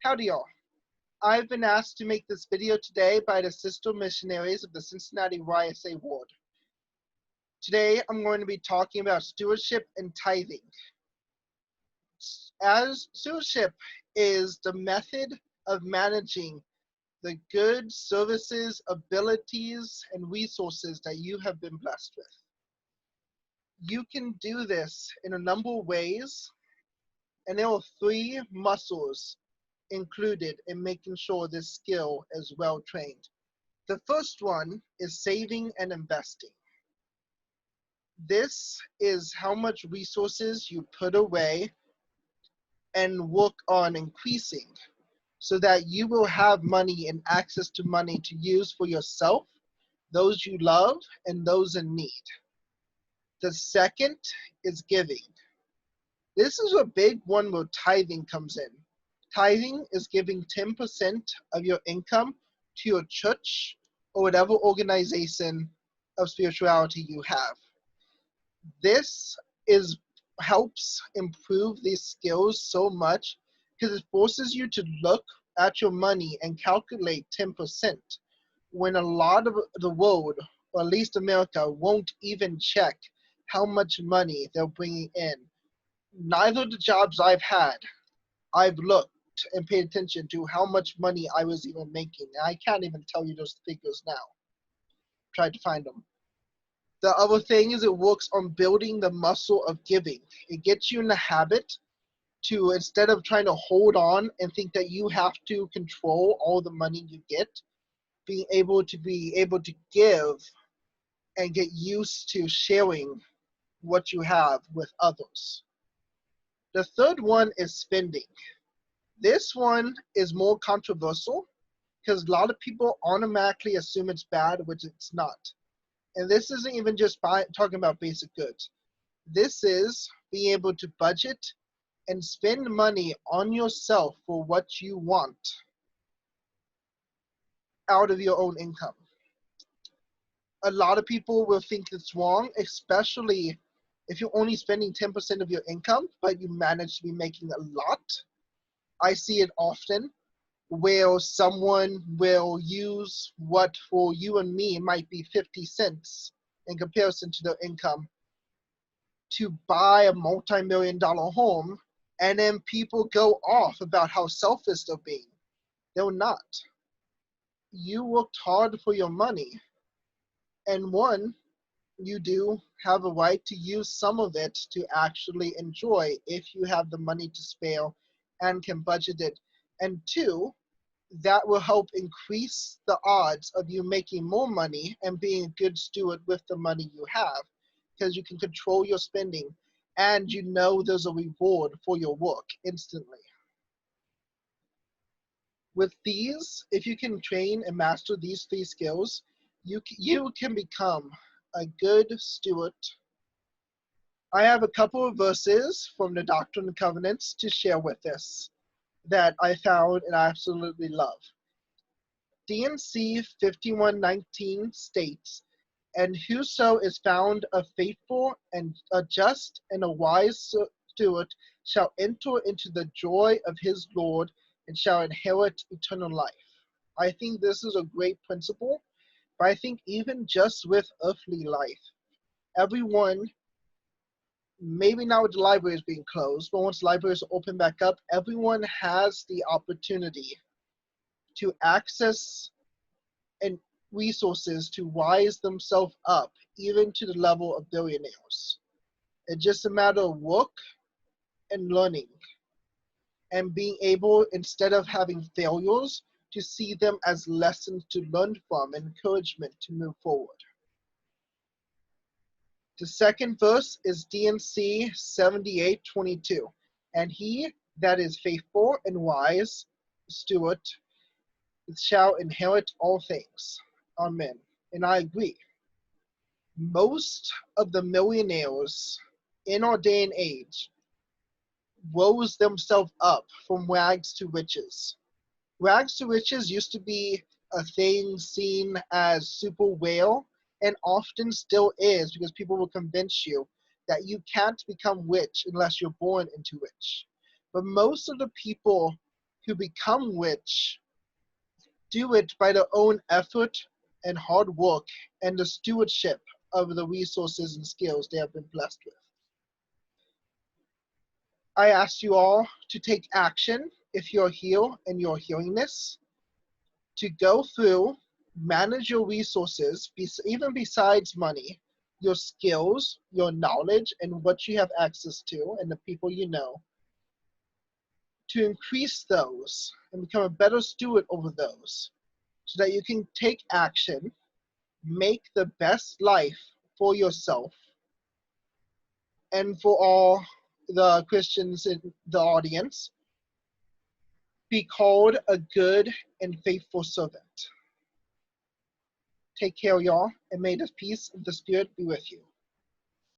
Howdy y'all. I've been asked to make this video today by the Sister Missionaries of the Cincinnati YSA Ward. Today I'm going to be talking about stewardship and tithing. As stewardship is the method of managing the goods, services, abilities, and resources that you have been blessed with. You can do this in a number of ways, and there are 3 muscles included in making sure this skill is well trained. The first one is saving and investing. This is how much resources you put away and work on increasing so that you will have money and access to money to use for yourself, those you love, and those in need. The second is giving. This is a big one where tithing comes in. Tithing is giving 10% of your income to your church or whatever organization of spirituality you have. This helps improve these skills so much because it forces you to look at your money and calculate 10% when a lot of the world, or at least America, won't even check how much money they're bringing in. Neither of the jobs I've had, I've looked and paid attention to how much money I was even making. And I can't even tell you those figures now. Tried to find them. The other thing is it works on building the muscle of giving. It gets you in the habit to, instead of trying to hold on and think that you have to control all the money you get, being able to give and get used to sharing what you have with others. The third one is spending. This one is more controversial because a lot of people automatically assume it's bad, which it's not. And this isn't even just talking about basic goods. This is being able to budget and spend money on yourself for what you want out of your own income. A lot of people will think it's wrong, especially if you're only spending 10% of your income, but you manage to be making a lot. I see it often where someone will use what for you and me might be 50 cents in comparison to their income to buy a multi-million-dollar home, and then people go off about how selfish they're being. They're not. You worked hard for your money, and you do have a right to use some of it to actually enjoy if you have the money to spare and can budget it. And 2, that will help increase the odds of you making more money and being a good steward with the money you have, because you can control your spending and you know there's a reward for your work instantly. With these, if you can train and master these 3 skills, you can become a good steward. I have a couple of verses from the Doctrine and Covenants to share with this that I found and I absolutely love. D&C 51:19 states, "And whoso is found a faithful and a just and a wise steward shall enter into the joy of his Lord and shall inherit eternal life." I think this is a great principle, but I think even just with earthly life, everyone, maybe now with the libraries being closed, but once libraries open back up, everyone has the opportunity to access and resources to rise themselves up, even to the level of billionaires. It's just a matter of work and learning and being able, instead of having failures, to see them as lessons to learn from and encouragement to move forward. The second verse is D&C 78:22. "And he that is faithful and wise steward shall inherit all things." Amen. And I agree. Most of the millionaires in our day and age rose themselves up from rags to riches. Rags to riches used to be a thing seen as super rare, and often still is, because people will convince you that you can't become rich unless you're born into rich. But most of the people who become rich do it by their own effort and hard work and the stewardship of the resources and skills they have been blessed with. I ask you all to take action if you're here and you're hearing this, to go through, manage your resources, even besides money, your skills, your knowledge, and what you have access to, and the people you know, to increase those and become a better steward over those so that you can take action, make the best life for yourself and for all the Christians in the audience. Be called a good and faithful servant. Take care, y'all, and may the peace of the Spirit be with you.